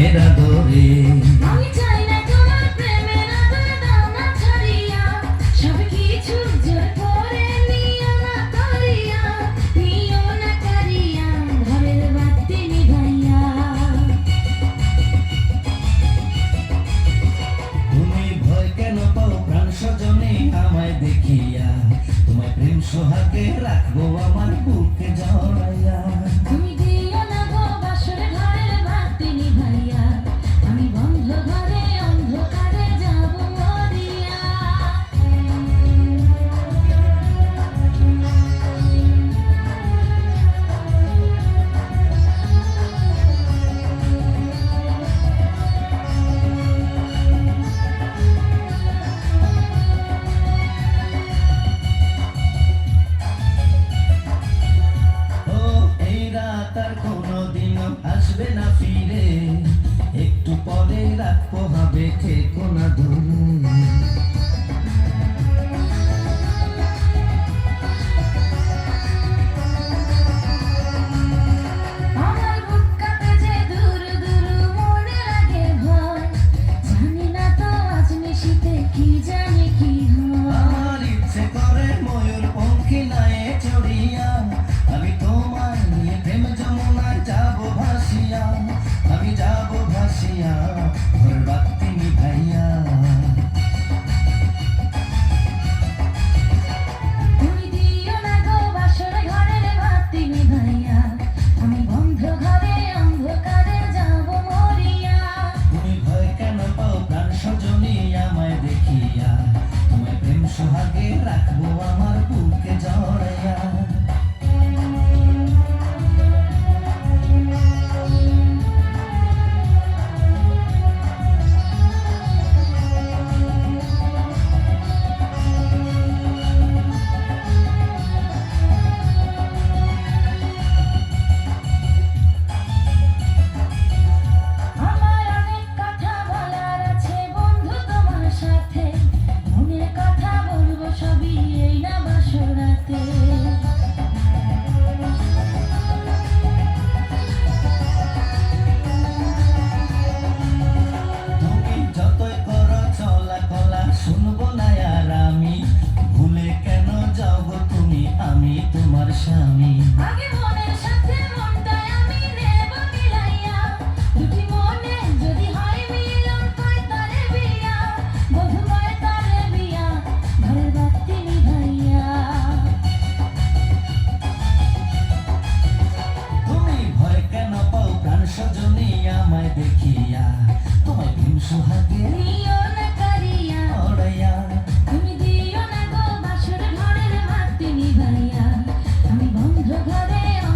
প্রেমের আদরে। আমি চাই না তোমার প্রেমের আদর দাও না ছাড়িয়া, সব কিছু জোর করে নিও না করিয়া, নিও না করিয়া ঘরের বাতি নিভাইয়া। তুমি ভয় কেন পাও প্রাণ স্বজনে আমায় দেখিয়া, তোমায় প্রেম সোহাগে রাখবো আমার বুকে জড়াইয়া। তুমি দিও না গো বাসর ঘরের বাতি নিভাইয়া, আমি বন্ধ ঘরে অন্ধকারে যাব মরিয়া। ও এই রাত আর কোনোদিনও আসবে না ফিরে, একটু পরে রাখবো হবে থেকো না দূরে। আমার বুক কাঁপে যে দূর দূর মনে লাগে ভয়, জানি না তো আজ নিশিতে কি জানি কি হয়। আমার ইচ্ছে করে ময়ূর পঙ্খী নায়ে চড়িয়া, আমি তোমায় নিয়ে প্রেম যমুনায় যাবো ভাসিয়া, আমি যাবো ভাসিয়া ঘর বাতি নিভাইয়া। তুমি দিও না গো বাসর ঘরের বাতি নিভাইয়া, আমি বন্ধ ঘরে অন্ধকারে যাব মরিয়া। তুমি ভয় কেন পাও প্রাণ স্বজনী আমায় দেখিয়া, তোমায় প্রেম সোহাগে রাখবো আমার বুকে জড়াইয়া। আমার অনেক কথা বলার আছে বন্ধু তোমার সাথে, মনের কথা বলবো সবই এই না বাসরাতে। তুমি যতই করো চলা কলা শুনবো না আর আমি, ভুলে কেন যাও গো তুমি, আমি তোমার স্বামী। আগে মনের সাথে মনটাই আমি নেব মিলাইয়া, দুটি মনে যদি হয় মিলন কয় তারে বিয়া, বধূ কয় তারে বিয়া, ঘরের বাতি নিভাইয়া। তুমি ভয় কেন পাও প্রাণ স্বজনী আমায় দেখিয়া, তোমায় প্রেম সোহাগে